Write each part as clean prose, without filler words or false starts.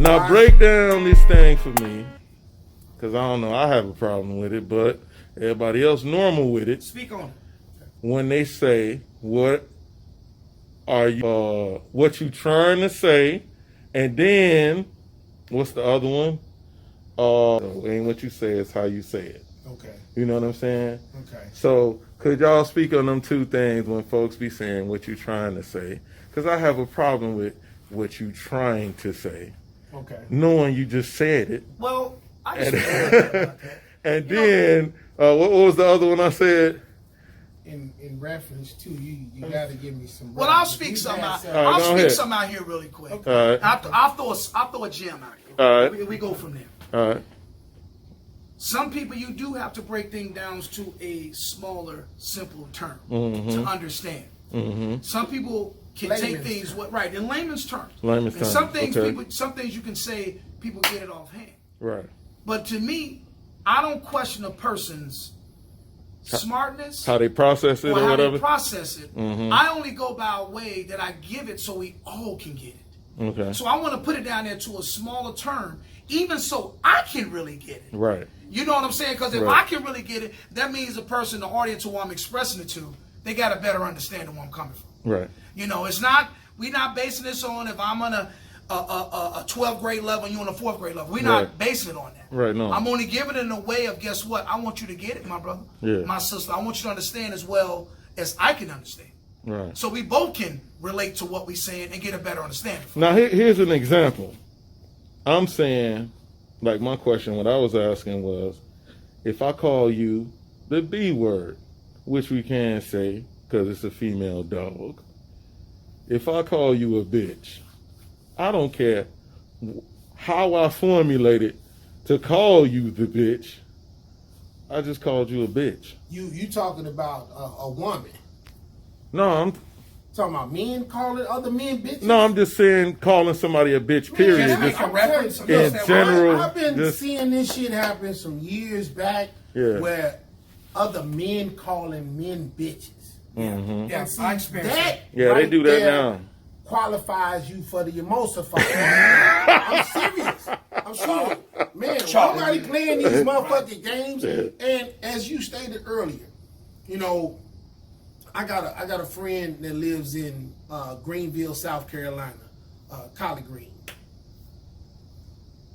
Now break down this thing for me, because I don't know, I have a problem with it, but everybody else normal with it. Speak on it. When they say, what you trying to say, and then, what's the other one? Ain't what you say, it's how you say it. Okay. You know what I'm saying? Okay. So, could y'all speak on them two things when folks be saying what you trying to say? Because I have a problem with what you trying to say. Okay. Knowing you just said it. Well, I just and then, what was the other one I said? In reference to you got to give me some. Well, I'll speak some out. I'll speak some out here really quick. Okay. I'll throw a gem out here. All right. We go from there. All right. Some people you do have to break things down to a smaller, simple term to understand. Some people can take things in layman's terms. Layman's and terms. some things okay. some things you can say people get it offhand. Right. But to me, I don't question a person's smartness, how they process it or how whatever. they process it. I only go by a way that I give it so we all can get it. Okay. So I want to put it down there to a smaller term, even so I can really get it. Right. You know what I'm saying? Because if I can really get it, that means the person, the audience who I'm expressing it to, they got a better understanding where I'm coming from. Right. You know, we're not basing this on if I'm on a 12th grade level and you're on a 4th grade level. We're not basing it on that. Right, no. I'm only giving it in a way of, guess what? I want you to get it, my brother, my sister. I want you to understand as well as I can understand. Right. So we both can relate to what we're saying and get a better understanding. Now, here's an example. I'm saying, like my question, what I was asking was, if I call you the B word, which we can say because it's a female dog, if I call you a bitch, I don't care how I formulate it to call you the bitch. I just called you a bitch. You talking about a woman? No, I'm talking about men calling other men bitches. No, I'm just saying calling somebody a bitch. Period. Can I make a reference? In general, I've been seeing this shit happen some years back, where other men calling men bitches. Yeah, see, I experienced that. Yeah, they do that now. Qualifies you for the emulsifier. I'm serious. I'm serious. Man, nobody playing these motherfucking games. And as you stated earlier, you know, I got a friend that lives in Greenville, South Carolina, Collard Green.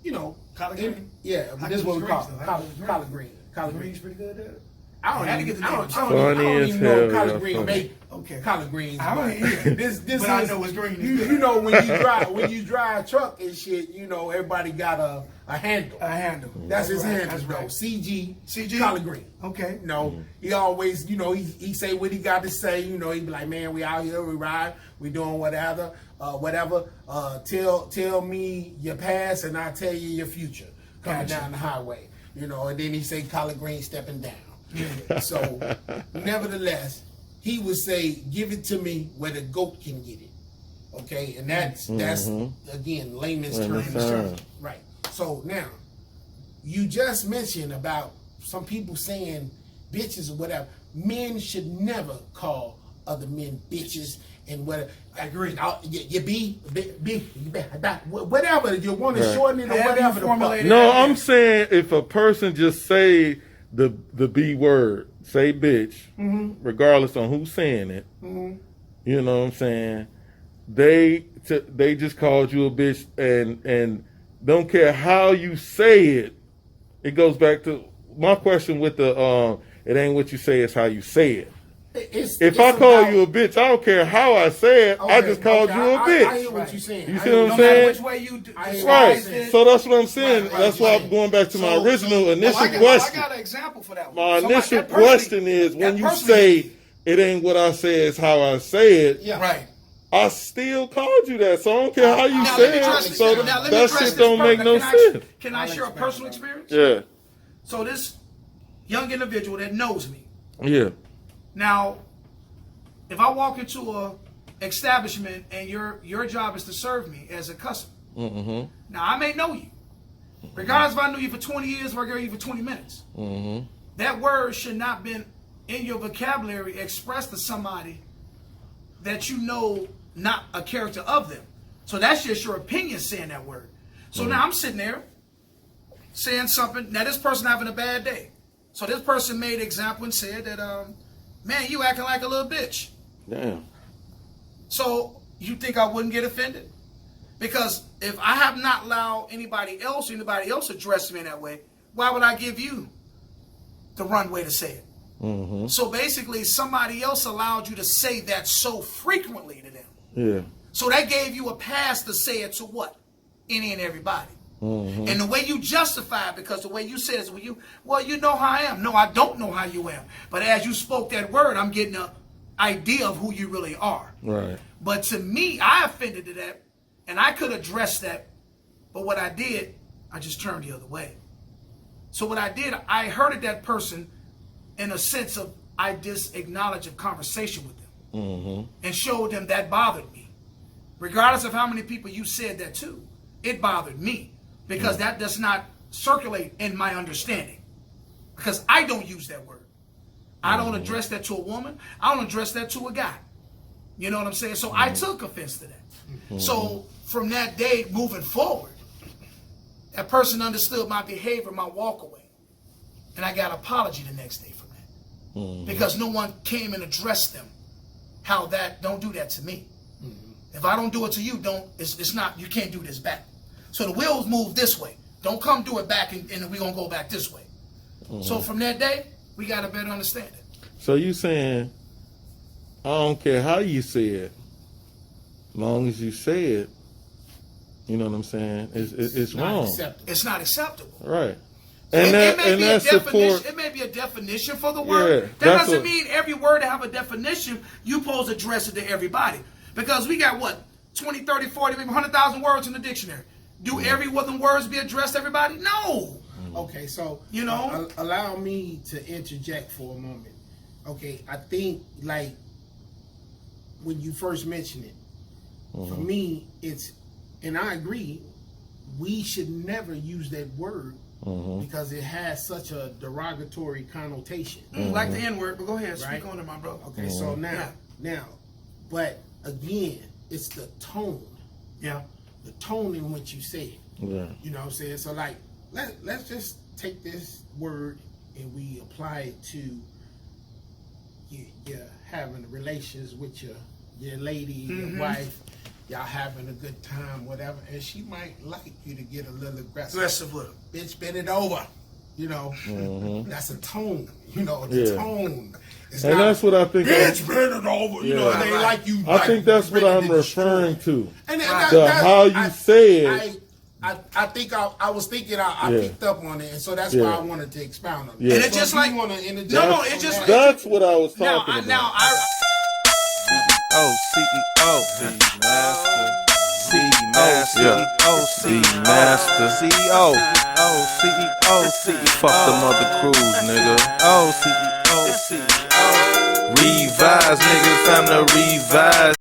You know, Collard Green. Yeah, this is what we call it. Collard Green. Collard Green's pretty good there. I don't even know hell, Collard Green make Collard Greens. I don't either. This I know it's green. You know when you drive a truck and shit, you know everybody got a handle. A handle. That's his handle. That's right. CG Collard Green. Okay. You know, he always, you know, he say what he got to say. You know, he be like, man, we out here, we ride, we doing whatever. Tell me your past and I'll tell you your future. Coming down the highway. You know, and then he say Collard Green stepping down. So, nevertheless, he would say, give it to me where the goat can get it. Okay? And that's again, layman's terms. Right. So, now, you just mentioned about some people saying bitches or whatever. Men should never call other men bitches and whatever. I agree. You be, whatever. You want to shorten it or whatever. No, I'm saying if a person just say the B word, say bitch, regardless on who's saying it, you know what I'm saying, they just called you a bitch and don't care how you say it. It goes back to my question with the it ain't what you say, it's how you say it. If I call you a bitch, I don't care how I say it. I just called you a bitch. I hear what you're saying. You see what I'm saying? Which way you right. So that's what I'm saying. That's why I'm going back to my original initial question. I got an example for that one. My initial question is when you say it ain't what I say, it's how I say it. Yeah. Right. I still called you that, so I don't care how you say it. So that shit don't make no sense. Can I share a personal experience? Yeah. So this young individual that knows me. Yeah. Now, if I walk into a establishment and your job is to serve me as a customer, now I may know you, regardless if I knew you for 20 years or I knew you for 20 minutes. That word should not been in your vocabulary expressed to somebody that you know not a character of them. So that's just your opinion saying that word. So now I'm sitting there saying something. Now this person having a bad day. So this person made an example and said that, man, you acting like a little bitch. Damn. So you think I wouldn't get offended? Because if I have not allowed anybody else address me in that way, why would I give you the runway to say it? Mm-hmm. So basically, somebody else allowed you to say that so frequently to them. Yeah. So that gave you a pass to say it to what? Any and everybody. Mm-hmm. And the way you justify it, because the way you said is, well, you know how I am. No, I don't know how you am. But as you spoke that word, I'm getting an idea of who you really are. Right. But to me, I offended to that, and I could address that. But what I did, I just turned the other way. So what I did, I hurted that person in a sense of I just acknowledged a conversation with them Mm-hmm. and showed them that bothered me. Regardless of how many people you said that to, it bothered me because that does not circulate in my understanding because I don't use that word. I don't address that to a woman. I don't address that to a guy. You know what I'm saying? So I took offense to that. Mm-hmm. So from that day moving forward, that person understood my behavior, my walk away. And I got an apology the next day from that. Mm-hmm. Because no one came and addressed them. How that, don't do that to me. Mm-hmm. If I don't do it to you, it's not, you can't do this back. So the wheels move this way. Don't come do it back and we're going to go back this way. Mm-hmm. So from that day, we got a better understanding. So you saying, I don't care how you say it, as long as you say it, you know what I'm saying? It's wrong. Acceptable. It's not acceptable. Right. And And that support. it may be a definition for the word. Yeah, That doesn't mean every word to have a definition, you supposed to address it to everybody. Because we got what? 20, 30, 40, maybe 100,000 words in the dictionary. Do every one of the words be addressed to everybody? No. Okay, so You know? allow me to interject for a moment. Okay, I think like when you first mentioned it, for me it's, and I agree, we should never use that word because it has such a derogatory connotation. Like the N-word, but go ahead, Right. speak on it, my brother. Okay, so now, but again, it's the tone. Yeah. The tone in which you say it. Yeah. You know what I'm saying? So like, let's just take this word and we apply it to you having relations with your lady, your wife, y'all having a good time, whatever, and she might like you to get a little aggressive. Aggressive with him. Bitch, bend it over. You know, that's a tone. You know, the Yeah. tone. It's And not, that's what I think. bitch, bend it over. You know, Yeah. it ain't like you. I like, think that's what ready I'm to destroy. referring to. And How you say it. I think I was thinking I Yeah. picked up on it, and so that's Yeah. why I wanted to expound on it. Yeah. And it's So just if you like, wanna interject no, on it's just that. That's what I was now, talking about. now I CEO, CEO. Fuck them other crews, nigga. CEO. Revise, niggas, time to revise.